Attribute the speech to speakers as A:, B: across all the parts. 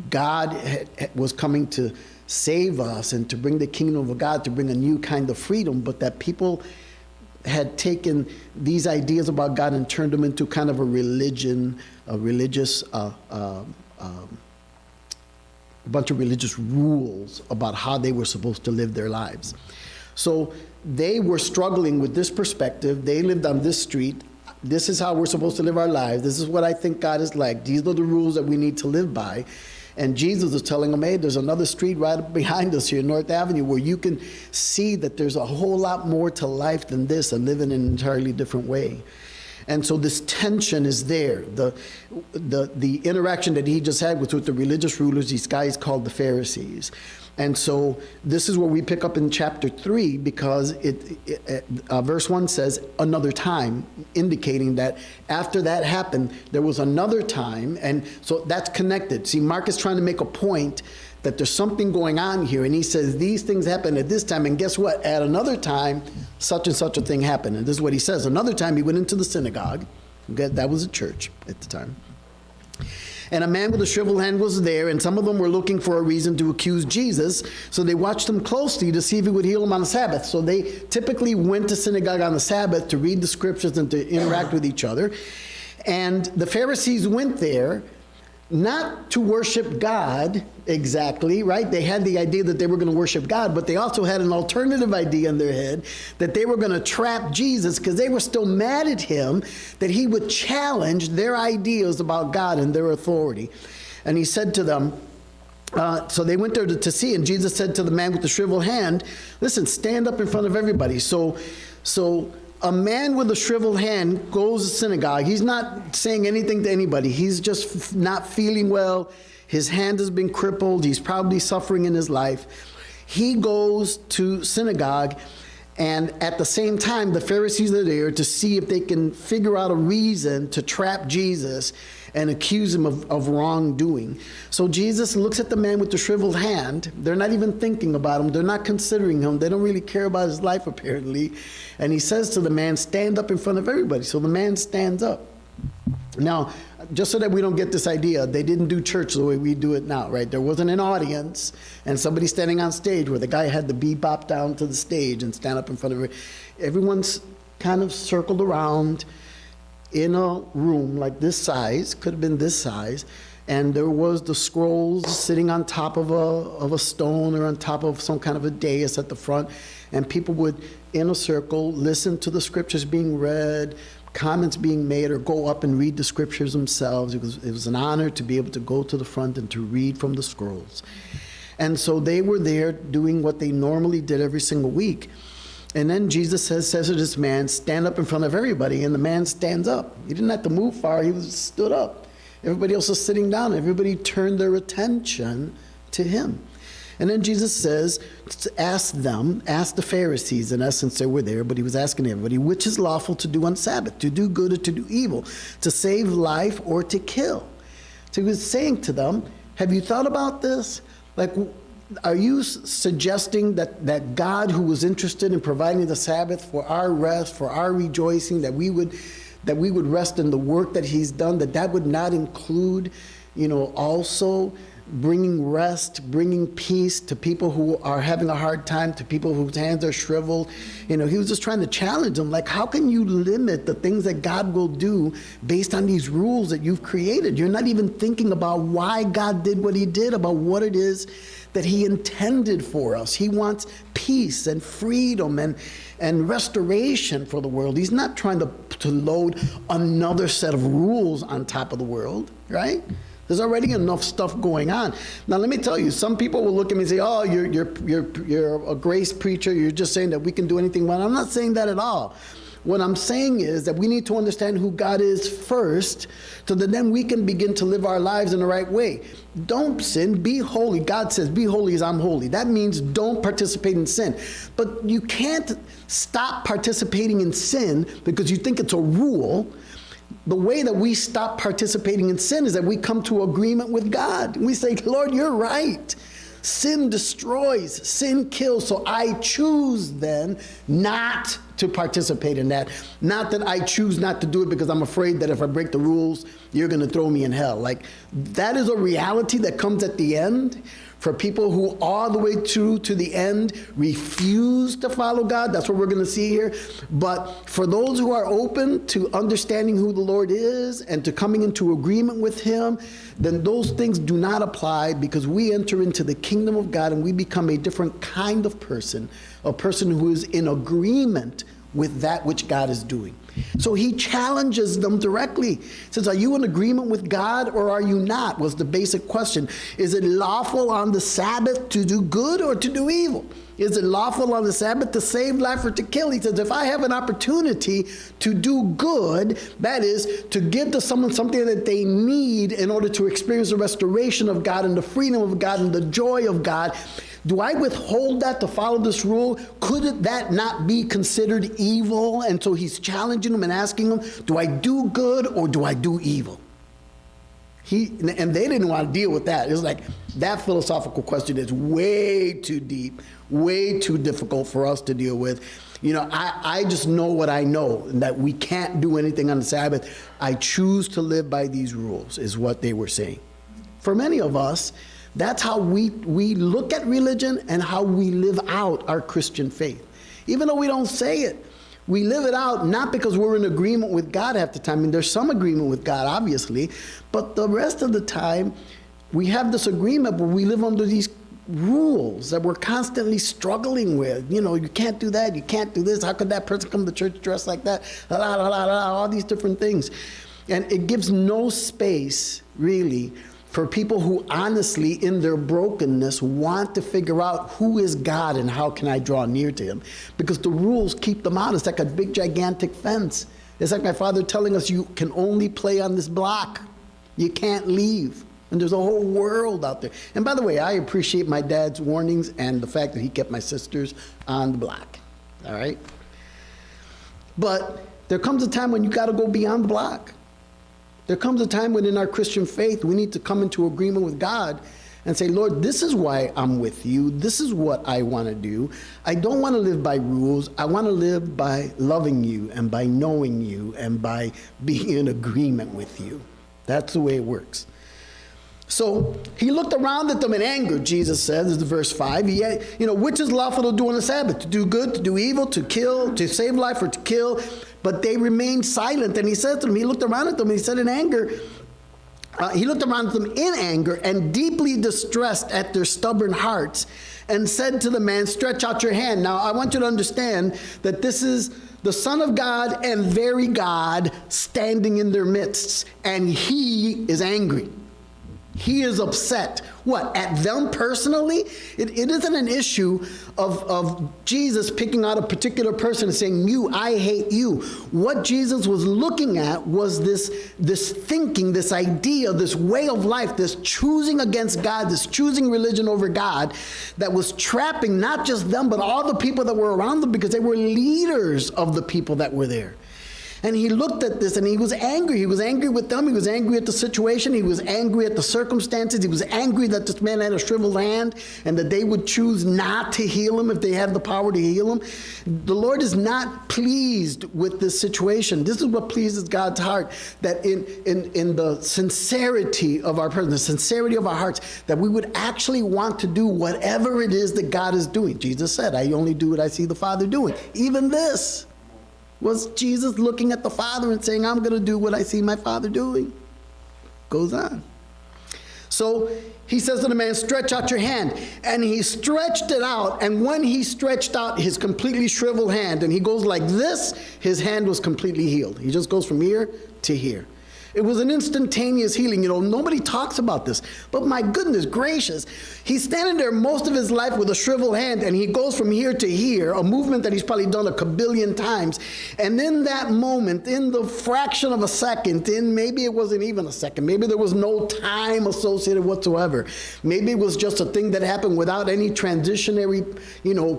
A: God was coming to save us and to bring the kingdom of God, to bring a new kind of freedom, but that people had taken these ideas about God and turned them into kind of a religion, a bunch of religious rules about how they were supposed to live their lives. So they were struggling with this perspective. They lived on this street. This is how we're supposed to live our lives. This is what I think God is like. These are the rules that we need to live by. And Jesus is telling them, hey, there's another street right behind us here, North Avenue, where you can see that there's a whole lot more to life than this and live in an entirely different way. And so this tension is there. The interaction that he just had was with the religious rulers, these guys called the Pharisees. And so this is where we pick up in chapter 3, because verse 1 says another time, indicating that after that happened, there was another time. And so that's connected. See, Mark is trying to make a point that there's something going on here. And he says these things happened at this time. And guess what? At another time, such and such a thing happened. And this is what he says. Another time he went into the synagogue. Okay, that was a church at the time. And a man with a shriveled hand was there, and some of them were looking for a reason to accuse Jesus. So they watched him closely to see if he would heal him on the Sabbath. So they typically went to synagogue on the Sabbath to read the scriptures and to interact with each other. And the Pharisees went there not to worship God exactly, right? They had the idea that they were going to worship God, but they also had an alternative idea in their head that they were going to trap Jesus, because they were still mad at him that he would challenge their ideas about God and their authority. And he said to them, so they went there to see, and Jesus said to the man with the shriveled hand, listen, stand up in front of everybody. So a man with a shriveled hand goes to synagogue. He's not saying anything to anybody. He's just not feeling well. His hand has been crippled. He's probably suffering in his life. He goes to synagogue, and at the same time, the Pharisees are there to see if they can figure out a reason to trap Jesus and accuse him of wrongdoing. So Jesus looks at the man with the shriveled hand. They're not even thinking about him. They're not considering him. They don't really care about his life, apparently. And he says to the man, stand up in front of everybody. So the man stands up. Now, just so that we don't get this idea, they didn't do church the way we do it now, right? There wasn't an audience and somebody standing on stage where the guy had to bebop down to the stage and stand up in front of it. Everyone's kind of circled around in a room like this size, could have been this size, and there was the scrolls sitting on top of a stone or on top of some kind of a dais at the front, and people would, in a circle, listen to the scriptures being read, comments being made, or go up and read the scriptures themselves. It was an honor to be able to go to the front and to read from the scrolls. And so they were there doing what they normally did every single week. And then Jesus says to this man, stand up in front of everybody, and the man stands up. He didn't have to move far, he stood up. Everybody else was sitting down. Everybody turned their attention to him. And then Jesus says, ask the Pharisees, in essence they were there, but he was asking everybody, which is lawful to do on Sabbath, to do good or to do evil, to save life or to kill? So he was saying to them, have you thought about this? Like, are you suggesting that God, who was interested in providing the Sabbath for our rest, for our rejoicing, that we would rest in the work that he's done, that would not include, also bringing rest, bringing peace to people who are having a hard time, to people whose hands are shriveled? He was just trying to challenge them. Like, how can you limit the things that God will do based on these rules that you've created? You're not even thinking about why God did what he did, about what it is that he intended for us. He wants peace and freedom and restoration for the world. He's not trying to load another set of rules on top of the world, right? There's already enough stuff going on. Now, let me tell you, some people will look at me and say, oh, you're a grace preacher. You're just saying that we can do anything well. I'm not saying that at all. What I'm saying is that we need to understand who God is first, so that then we can begin to live our lives in the right way. Don't sin, be holy. God says, be holy as I'm holy. That means don't participate in sin. But you can't stop participating in sin because you think it's a rule. The way that we stop participating in sin is that we come to agreement with God. We say, Lord, you're right. sin destroys, sin kills. So I choose then not to participate in that. Not that I choose not to do it because I'm afraid that if I break the rules, you're going to throw me in hell. Like, that is a reality that comes at the end. For people who all the way through to the end refuse to follow God, that's what we're going to see here. But for those who are open to understanding who the Lord is and to coming into agreement with him, then those things do not apply, because we enter into the kingdom of God and we become a different kind of person, a person who is in agreement with that which God is doing. So he challenges them directly. He says, are you in agreement with God or are you not? Was the basic question. Is it lawful on the Sabbath to do good or to do evil? Is it lawful on the Sabbath to save life or to kill? He says, if I have an opportunity to do good, that is, to give to someone something that they need in order to experience the restoration of God and the freedom of God and the joy of God, do I withhold that to follow this rule? Could that not be considered evil? And so he's challenging them and asking them, do I do good or do I do evil? And they didn't want to deal with that. It was like, that philosophical question is way too deep, way too difficult for us to deal with. You know, I just know what I know, and that we can't do anything on the Sabbath. I choose to live by these rules, is what they were saying. For many of us, that's how we look at religion and how we live out our Christian faith. Even though we don't say it, we live it out, not because we're in agreement with God half the time. I mean, there's some agreement with God, obviously, but the rest of the time, we have this agreement where we live under these rules that we're constantly struggling with. You know, you can't do that, you can't do this, how could that person come to church dressed like that, all these different things. And it gives no space, really, for people who honestly, in their brokenness, want to figure out who is God and how can I draw near to him. Because the rules keep them out. It's like a big, gigantic fence. It's like my father telling us, you can only play on this block. You can't leave. And there's a whole world out there. And by the way, I appreciate my dad's warnings and the fact that he kept my sisters on the block. All right? But there comes a time when you got to go beyond the block. There comes a time when in our Christian faith, we need to come into agreement with God and say, Lord, this is why I'm with you. This is what I want to do. I don't want to live by rules. I want to live by loving you and by knowing you and by being in agreement with you. That's the way it works. So he looked around at them in anger, Jesus says, this is verse 5. Which is lawful to do on the Sabbath? To do good, to do evil, to kill, to save life, or to kill? But they remained silent. And he said to them, he looked around at them and he said in anger, he looked around at them in anger and deeply distressed at their stubborn hearts and said to the man, stretch out your hand. Now, I want you to understand that this is the Son of God and very God standing in their midst. And he is angry. He is upset. What? At them personally? It isn't an issue of Jesus picking out a particular person and saying, you, I hate you. What Jesus was looking at was this thinking, this idea, this way of life, this choosing against God, this choosing religion over God that was trapping not just them, but all the people that were around them, because they were leaders of the people that were there. And he looked at this and he was angry. He was angry with them. He was angry at the situation. He was angry at the circumstances. He was angry that this man had a shriveled hand and that they would choose not to heal him if they had the power to heal him. The Lord is not pleased with this situation. This is what pleases God's heart, that in the sincerity of our person, the sincerity of our hearts, that we would actually want to do whatever it is that God is doing. Jesus said, I only do what I see the Father doing. Even this was Jesus looking at the Father and saying, I'm going to do what I see my Father doing. Goes on. So he says to the man, stretch out your hand. And he stretched it out. And when he stretched out his completely shriveled hand, and he goes like this, his hand was completely healed. He just goes from here to here. It was an instantaneous healing. Nobody talks about this. But my goodness gracious, he's standing there most of his life with a shriveled hand, and he goes from here to here, a movement that he's probably done a kabillion times. And in that moment, in the fraction of a second, maybe it wasn't even a second, maybe there was no time associated whatsoever. Maybe it was just a thing that happened without any transitionary,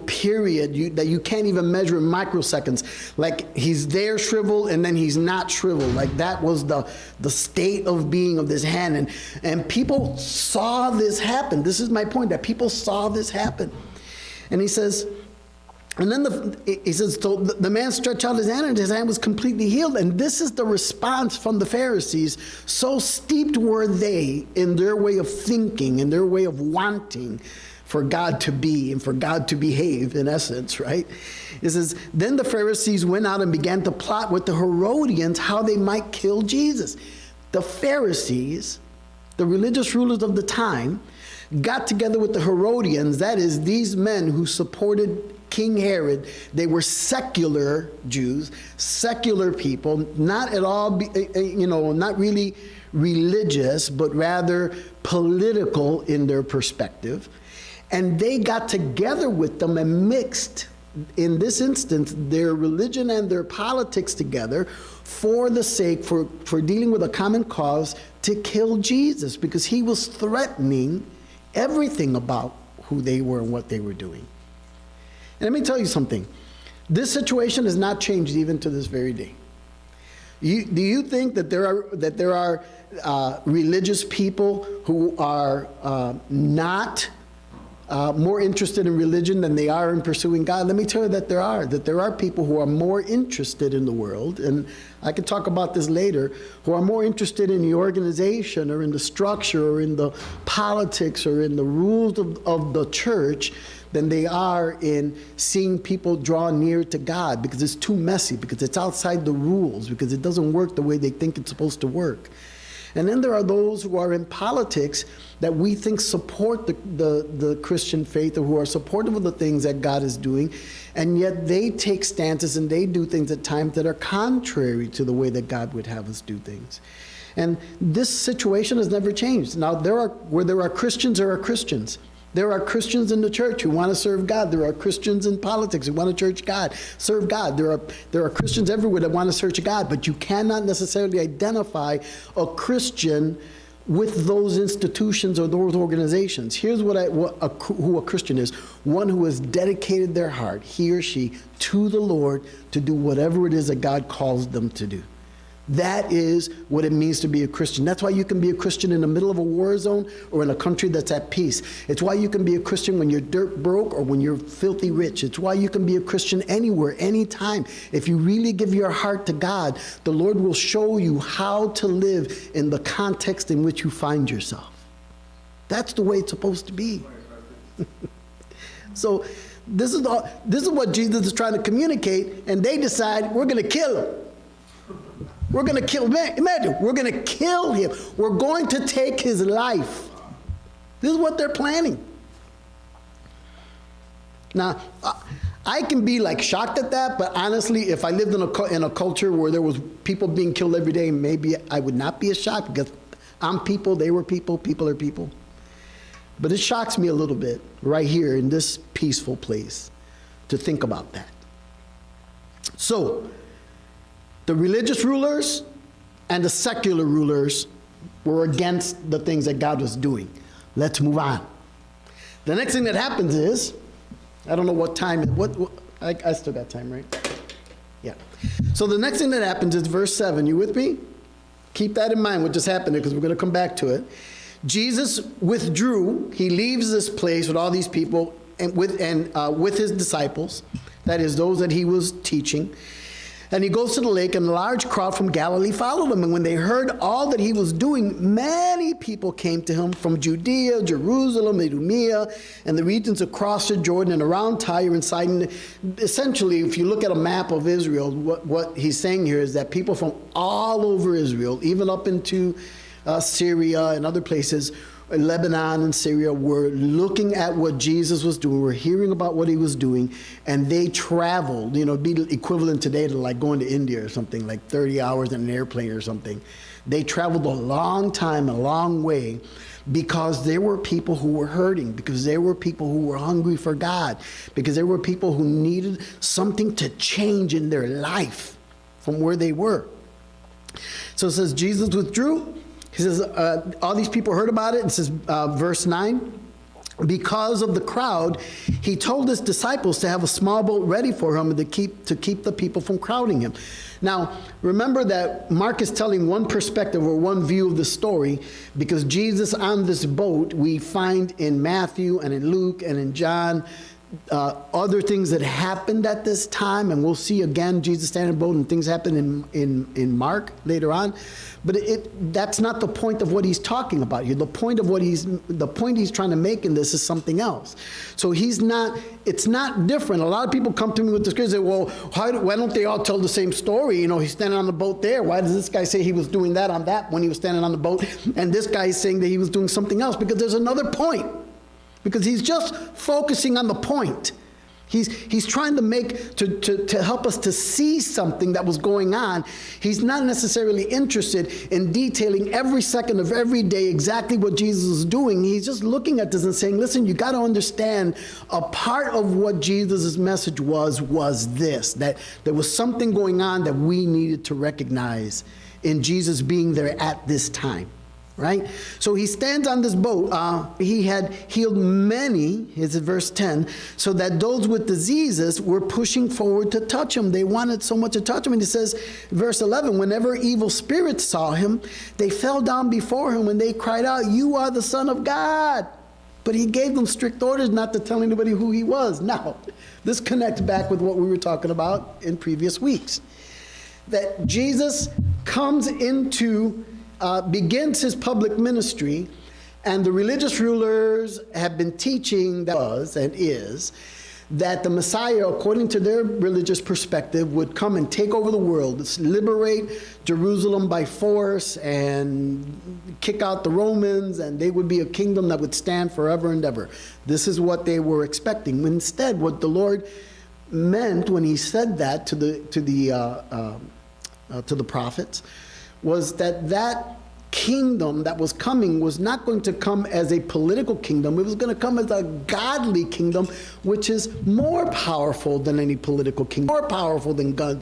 A: period that you can't even measure in microseconds. Like he's there shriveled and then he's not shriveled. Like that was the the state of being of this hand. And people saw this happen. This is my point, that people saw this happen. And he says, and then he says, so the man stretched out his hand, and his hand was completely healed. And this is the response from the Pharisees. So steeped were they in their way of thinking, in their way of wanting for God to be and for God to behave, in essence, right? It says, then the Pharisees went out and began to plot with the Herodians how they might kill Jesus. The Pharisees, the religious rulers of the time, got together with the Herodians, that is, these men who supported King Herod. They were secular Jews, secular people, not at all, not really religious, but rather political in their perspective. And they got together with them and mixed, in this instance, their religion and their politics together for the sake, for dealing with a common cause, to kill Jesus, because he was threatening everything about who they were and what they were doing. And let me tell you something. This situation has not changed even to this very day. Do you think that there are religious people who are not more interested in religion than they are in pursuing God? Let me tell you that there are people who are more interested in the world, and I can talk about this later, who are more interested in the organization or in the structure or in the politics or in the rules of the church than they are in seeing people draw near to God, because it's too messy, because it's outside the rules, because it doesn't work the way they think it's supposed to work. And then there are those who are in politics that we think support the Christian faith, or who are supportive of the things that God is doing, and yet they take stances and they do things at times that are contrary to the way that God would have us do things. And this situation has never changed. Now, where there are Christians, there are Christians. There are Christians in the church who want to serve God. There are Christians in politics who want to serve God. There are Christians everywhere that want to search God, but you cannot necessarily identify a Christian with those institutions or those organizations. Here's who a Christian is: one who has dedicated their heart, he or she, to the Lord to do whatever it is that God calls them to do. That is what it means to be a Christian. That's why you can be a Christian in the middle of a war zone or in a country that's at peace. It's why you can be a Christian when you're dirt broke or when you're filthy rich. It's why you can be a Christian anywhere, anytime. If you really give your heart to God, the Lord will show you how to live in the context in which you find yourself. That's the way it's supposed to be. So this is what Jesus is trying to communicate, and they decide, we're going to kill him. We're going to kill him. Imagine, we're going to kill him. We're going to take his life. This is what they're planning. Now, I can be like shocked at that, but honestly, if I lived in a culture where there was people being killed every day, maybe I would not be as shocked, because I'm people, they were people, people are people. But it shocks me a little bit right here in this peaceful place to think about that. So, the religious rulers and the secular rulers were against the things that God was doing. Let's move on. The next thing that happens is, I don't know what time, I still got time, right? Yeah. So the next thing that happens is verse 7. You with me? Keep that in mind, what just happened there, because we're going to come back to it. Jesus withdrew. He leaves this place with all these people and with his disciples, that is, those that he was teaching. And he goes to the lake, and a large crowd from Galilee followed him. And when they heard all that he was doing, many people came to him from Judea, Jerusalem, Idumea, and the regions across the Jordan and around Tyre and Sidon. Essentially, if you look at a map of Israel, what he's saying here is that people from all over Israel, even up into Syria and other places, Lebanon and Syria, were looking at what Jesus was doing, were hearing about what he was doing, and they traveled, it'd be equivalent today to like going to India or something, like 30 hours in an airplane or something. They traveled a long time, a long way, because there were people who were hurting, because there were people who were hungry for God, because there were people who needed something to change in their life from where they were. So it says Jesus withdrew. He says, all these people heard about it. It says, verse 9, because of the crowd, he told his disciples to have a small boat ready for him to keep the people from crowding him. Now, remember that Mark is telling one perspective or one view of the story, because Jesus on this boat, we find in Matthew and in Luke and in John, other things that happened at this time, and we'll see again Jesus standing in a boat and things happen in Mark later on. But that's not the point of what he's talking about here. The point he's trying to make in this is something else. So it's not different. A lot of people come to me with this and say, well, why don't they all tell the same story? You know, he's standing on the boat there. Why does this guy say he was doing that on that when he was standing on the boat? And this guy is saying that he was doing something else, because there's another point. Because he's just focusing on the point. He's trying to help us to see something that was going on. He's not necessarily interested in detailing every second of every day exactly what Jesus is doing. He's just looking at this and saying, listen, you got to understand, a part of what Jesus' message was this, that there was something going on that we needed to recognize in Jesus being there at this time. Right? So he stands on this boat. He had healed many, is verse 10, so that those with diseases were pushing forward to touch him. They wanted so much to touch him. And he says, verse 11, whenever evil spirits saw him, they fell down before him and they cried out, "You are the Son of God." But he gave them strict orders not to tell anybody who he was. Now, this connects back with what we were talking about in previous weeks. That Jesus comes into begins his public ministry, and the religious rulers have been teaching that was and is that the Messiah, according to their religious perspective, would come and take over the world, liberate Jerusalem by force and kick out the Romans, and they would be a kingdom that would stand forever and ever. This is what they were expecting. Instead, what the Lord meant when he said that to the prophets was that kingdom that was coming was not going to come as a political kingdom. It was going to come as a godly kingdom, which is more powerful than any political kingdom, more powerful than guns,